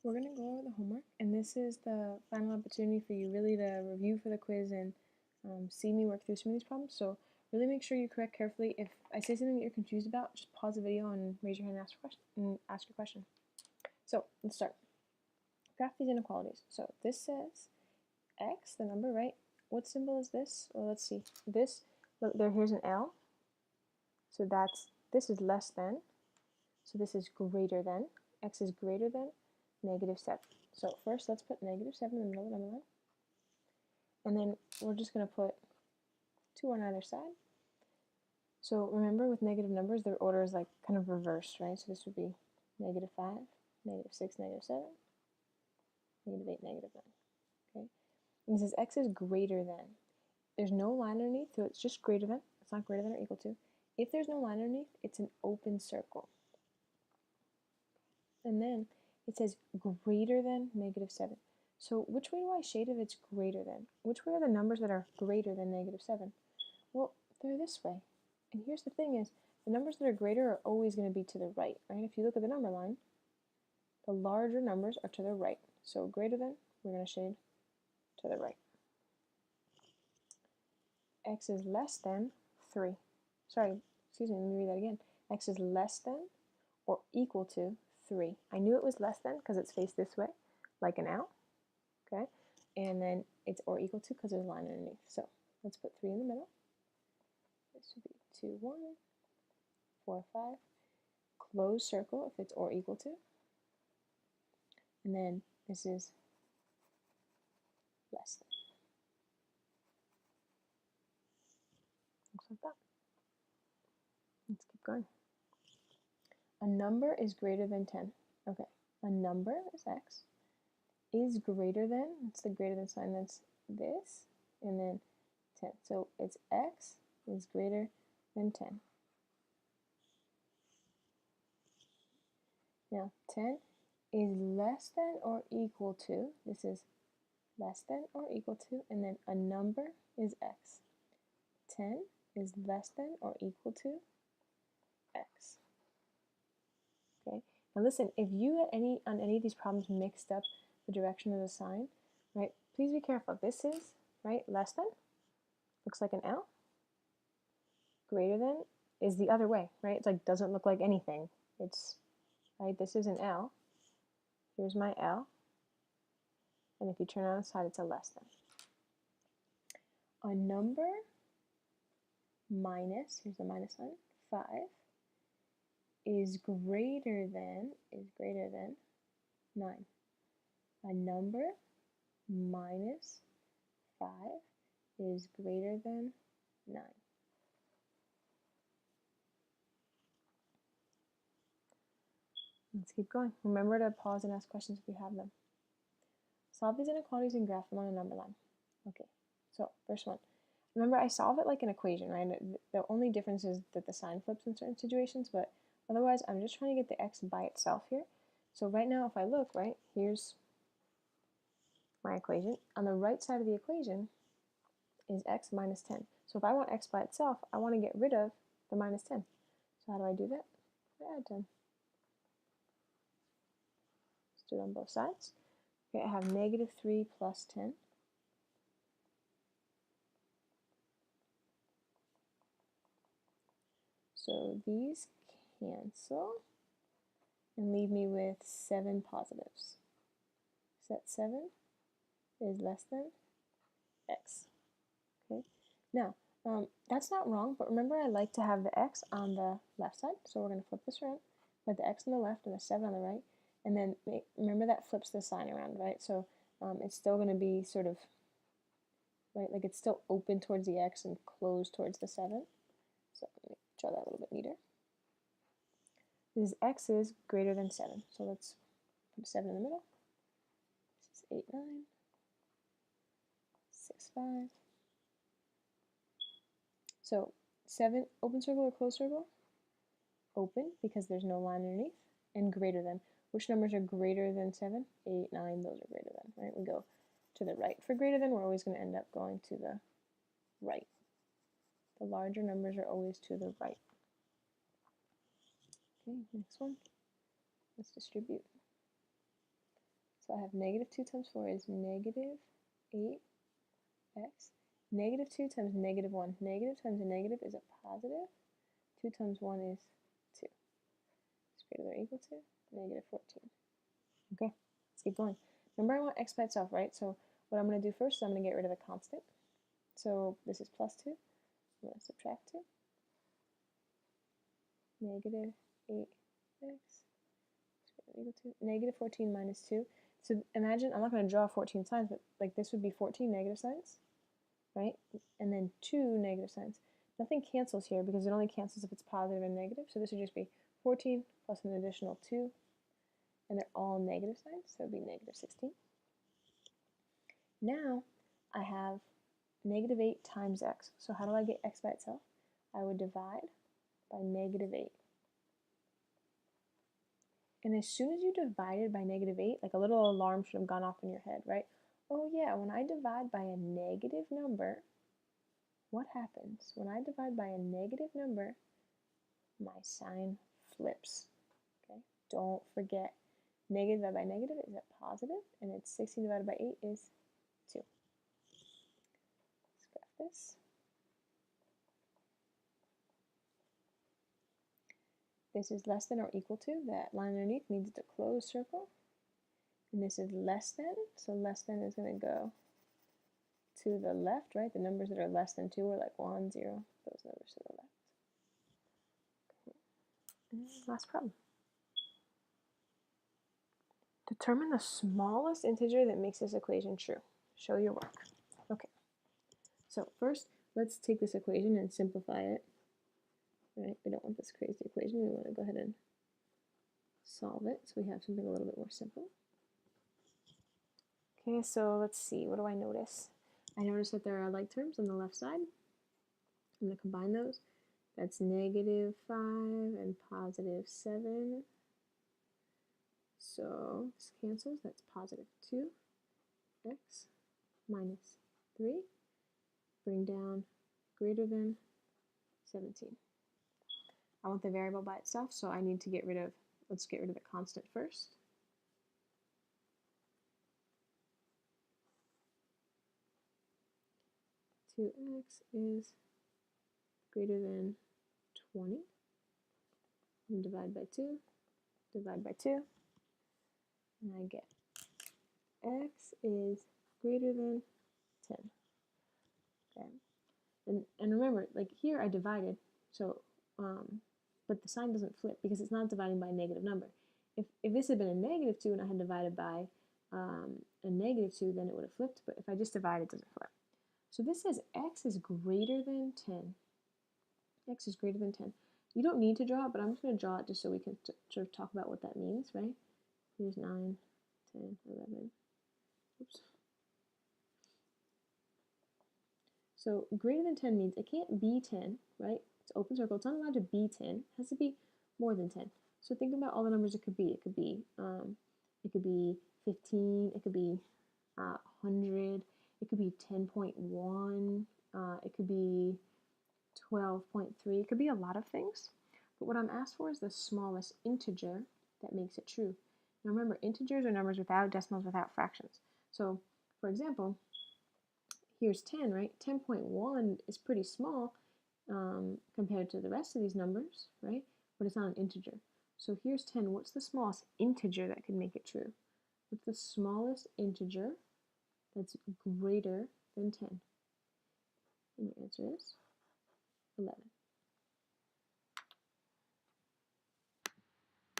we're going to go over the homework, and this is the final opportunity for you really to review for the quiz and see me work through some of these problems. So really make sure you correct carefully. If I say something that you're confused about, just pause the video and raise your hand and ask your question. So let's start. Graph these inequalities. So this says x, the number, right? What symbol is this? Well, let's see. This, look, here's an L. So this is less than. So this is greater than. X is greater than -7. So first let's put -7 in the middle of the number line. And then we're just going to put 2 on either side. So remember with negative numbers, their order is like kind of reversed, right? So this would be -5, -6, -7, -8, -9. Okay? And this is x is greater than. There's no line underneath, so it's just greater than. It's not greater than or equal to. If there's no line underneath, it's an open circle. And then it says greater than -7. So which way do I shade if it's greater than? Which way are the numbers that are greater than -7? Well, they're this way. And here's the thing is, the numbers that are greater are always going to be to the right, right? If you look at the number line, the larger numbers are to the right. So greater than, we're going to shade to the right. X is less than 3. Sorry, excuse me, let me read that again. X is less than or equal to 3. I knew it was less than because it's faced this way, like an L. Okay, and then it's or equal to because there's a line underneath. So let's put 3 in the middle. This would be 2, 1, 4, 5. Closed circle if it's or equal to. And then this is less than. Looks like that. Let's keep going. A number is greater than 10. Okay, a number is x. Is greater than, it's the greater than sign, that's this, and then 10. So it's x is greater than 10. Now 10 is less than or equal to, this is less than or equal to, and then a number is x. 10 is less than or equal to x. Okay, now listen, if you on any of these problems mixed up the direction of the sign, right, please be careful. This is, right, less than, looks like an L. Greater than is the other way, right? It's like doesn't look like anything. It's, right, this is an L. Here's my L. And if you turn on the side, it's a less than. A number minus, here's the minus sign, 5 is greater than 9. A number minus 5 is greater than 9. Let's keep going. Remember to pause and ask questions if you have them. Solve these inequalities and graph them on a number line. Okay, so first one. Remember, I solve it like an equation, right? The only difference is that the sign flips in certain situations, but otherwise, I'm just trying to get the x by itself here. So right now, if I look, right, here's my equation. On the right side of the equation is x minus 10. So if I want x by itself, I want to get rid of the minus 10. So how do I do that? I add 10. Let's do it on both sides. Okay, I have -3 plus 10. So these cancel and leave me with 7 positives. Set 7 is less than x. Okay. Now, that's not wrong, but remember I like to have the x on the left side, so we're going to flip this around. Put the x on the left and the 7 on the right, and then remember that flips the sign around, right? So it's still going to be sort of, right, like it's still open towards the x and closed towards the 7. So let me draw that a little bit neater. This is x is greater than 7, so let's put 7 in the middle. This is 8, 9, 6, 5. So 7, open circle or closed circle? Open, because there's no line underneath, and greater than. Which numbers are greater than 7? 8, 9, those are greater than, right? We go to the right. For greater than, we're always going to end up going to the right. The larger numbers are always to the right. Okay, next one. Let's distribute. So I have negative 2 times 4 is negative 8x. Negative 2 times negative 1. Negative times a negative is a positive. 2 times 1 is 2. It's greater than or equal to negative 14. Okay, let's keep going. Remember I want x by itself, right? So what I'm going to do first is I'm going to get rid of the constant. So this is plus 2. I'm going to subtract 2. Negative 8x equal to negative 14 minus 2. So imagine, I'm not going to draw 14 signs, but like this would be 14 negative signs, right? And then 2 negative signs. Nothing cancels here because it only cancels if it's positive and negative. So this would just be 14 plus an additional 2. And they're all negative signs, so it would be negative 16. Now I have negative 8 times x. So how do I get x by itself? I would divide by negative 8. And as soon as you divided by negative 8, like a little alarm should have gone off in your head, right? Oh yeah, when I divide by a negative number, what happens? When I divide by a negative number, my sign flips. Okay, don't forget. Negative divided by negative is a positive, and it's 16 divided by 8 is 2. Let's graph this. This is less than or equal to. That line underneath means it's a closed circle. And this is less than, so less than is going to go to the left, right? The numbers that are less than 2 are like 1, 0, those numbers to the left. Okay. And last problem. Determine the smallest integer that makes this equation true. Show your work. Okay. So first, let's take this equation and simplify it. Right? We don't want this crazy equation. We want to go ahead and solve it so we have something a little bit more simple. Okay, so let's see. What do I notice? I notice that there are like terms on the left side. I'm going to combine those. That's negative 5 and positive 7. So this cancels. That's positive 2x minus 3. Bring down greater than 17. I want the variable by itself, so I need to get rid of, let's get rid of the constant first. Two x is greater than 20. And divide by 2, divide by 2, and I get x is greater than 10. Okay, and remember, like here I divided, so but the sign doesn't flip because it's not dividing by a negative number. If this had been a negative 2 and I had divided by a negative 2, then it would have flipped, but if I just divide, it doesn't flip. So this says x is greater than 10. X is greater than 10. You don't need to draw it, but I'm just going to draw it just so we can sort of talk about what that means, right? Here's 9, 10, 11. Oops. So greater than 10 means it can't be 10, right? It's open circle. It's not allowed to be 10. It has to be more than 10. So think about all the numbers it could be. It could be 15. It could be 100. It could be 10.1. It could be 12.3. It could be a lot of things. But what I'm asked for is the smallest integer that makes it true. Now remember, integers are numbers without decimals, without fractions. So, for example, here's 10, right? 10.1 is pretty small compared to the rest of these numbers, right? But it's not an integer. So here's 10. What's the smallest integer that could make it true? What's the smallest integer that's greater than 10? And your answer is 11.